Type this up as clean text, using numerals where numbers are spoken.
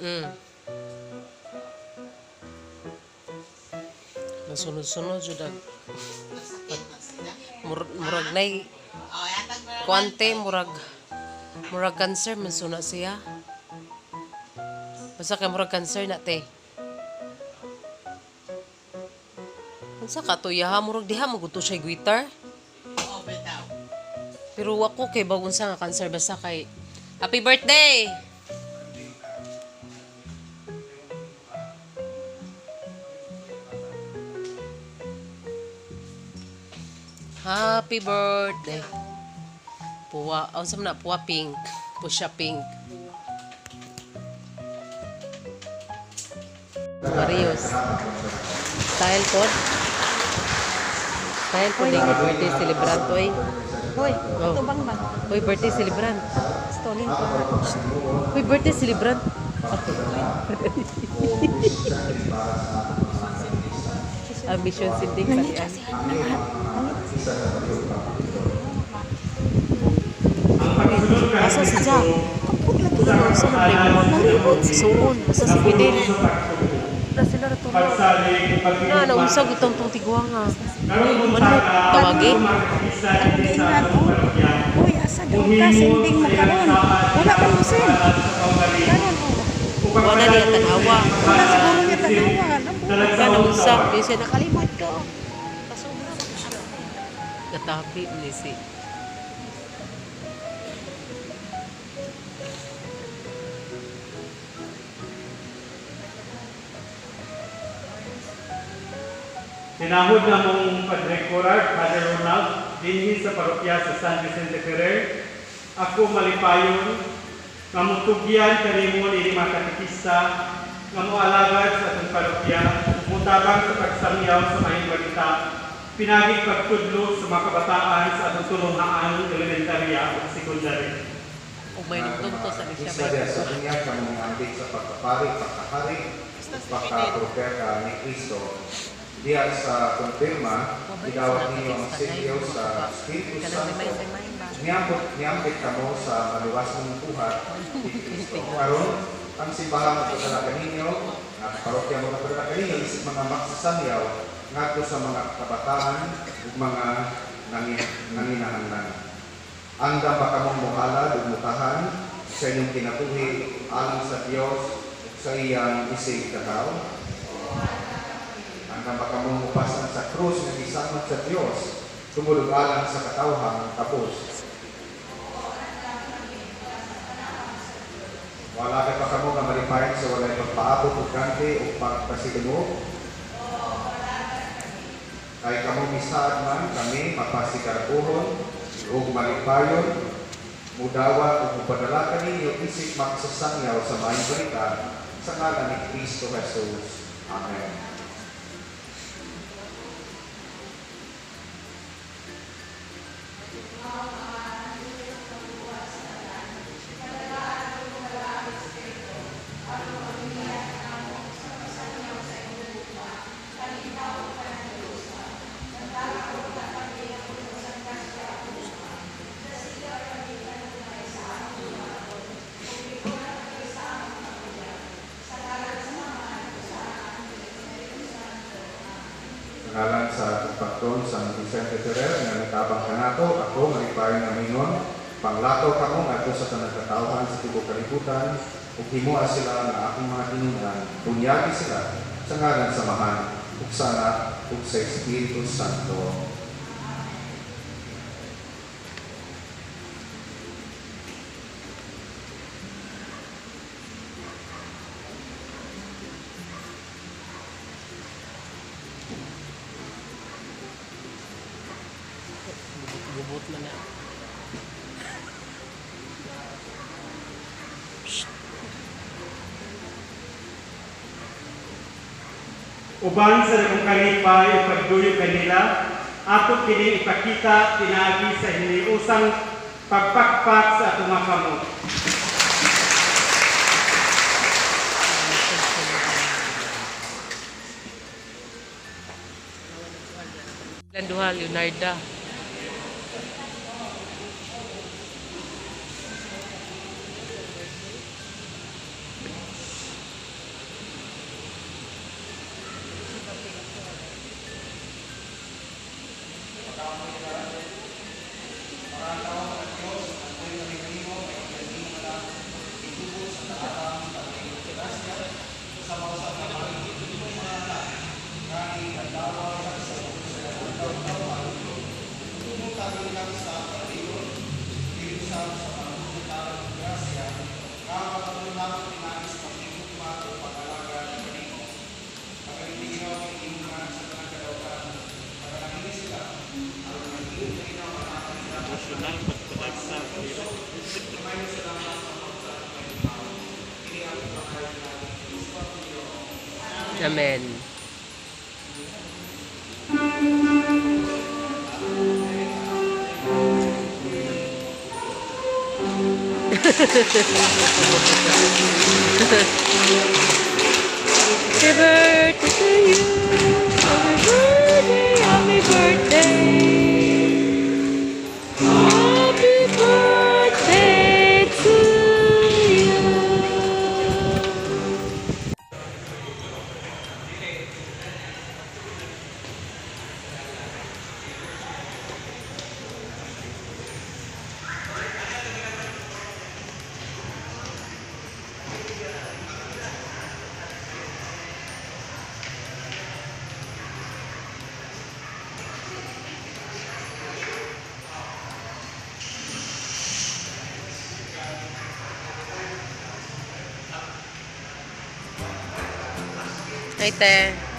Mm. Nasunod-sunod jud ang murag nay kuante murag cancer man suna siya. Basta kay murag cancer na te. Unsa ka to yaha murag diha maguto siya guitar. Pero ako kay bawon sa nga cancer basta kay happy birthday. Happy birthday. Puwa, unsa man na puwa pink. Pusha pink. Marius. Style pod. Style pod yung birthday celebrant oy. Hoy, Oh. ito bang bang? Hoy, birthday celebrant. Stolen ko. Hoy, birthday celebrant. Ambition sinding sa diyan. Asa si Jack? Kapag lagi ko sa Nalibot si Suon. Asa si Fidel? Na sila natulog. Na, nausag itong itong tiguang nga. Manok, tawagin. Ingat ko. Uy, asa daw ka sending makaroon. Wala kang musin. Karon ko. Wala niya tanawa. Wala siguro niya tanawa. Ka nausag. Yung siya nakalimot ko. Pasubra ko siya. Katabi ni si. Tinahod na mong Padre Corard, Father Ronald, dinhi sa parokya sa San Vicente Ferrer. Ako malipayon, nga mutugyan kanimo ni makatikista, nga moalagad sa atong parokya, mutabang sa pagsamyaw sa mayong balita, pinagig pagtudlo sa mga kabataan sa atong tulungaan elementarya o secondary. Kung may nagtong to sa siya. Isa dia sa dunya kami ambit sa pagkapari, pagkaprofeta ni Cristo. Diya sa kumpirma, igawat ninyo ang silyo sa Espiritu Santo. Niambit kamo sa maluwas ng buhat ni Cristo. Karon, ang simbahan mo sa ninyo, ang parokya mo sa ninyo, isip mga magsasangyaw, ngadto sa mga kabataan ug mga nanginahanglan. Andam ba kamong muhalad ug mutahan sa inyong kinabuhi alang sa Dios ug sa iyang isig kataw? Andam ba kamong mupasan sa krus nga gisamad sa Dios tumulog alang sa katawhan tapos? Wala kay pa kamo nga malipayon sa walay pagpaabot ug ganti ug pagpasidemo? Kay kamo misaad man kami mapasikarbuhon ug malipayon, mudawat ug mupadala kaninyo isip magsasangyaw sa maayong balita sa ngalan ni Cristo Jesus. Amen. Ngalan sa Pagton San Vicente Ferrer nga natabang kanato ako malipayon nga mingon panglakaw kamo ngadto sa tanang katawhan sa tibuok kalibutan ug himuha sila nga akong mga hinungdan bunyagi sila sa ngalan samahan ug sa Anak ug sa Espiritu Santo. Gubot man na. Uban sa dakong kalipay o pagduyog kanila, ato kini ipakita pinaagi sa hiniusang pagpakpak sa atong mga kamot. Landuha, Leonarda. personal pagpasa nila. Amen. Happy birthday to you. Happy birthday, happy birthday. Happy birthday to you. Ay, te.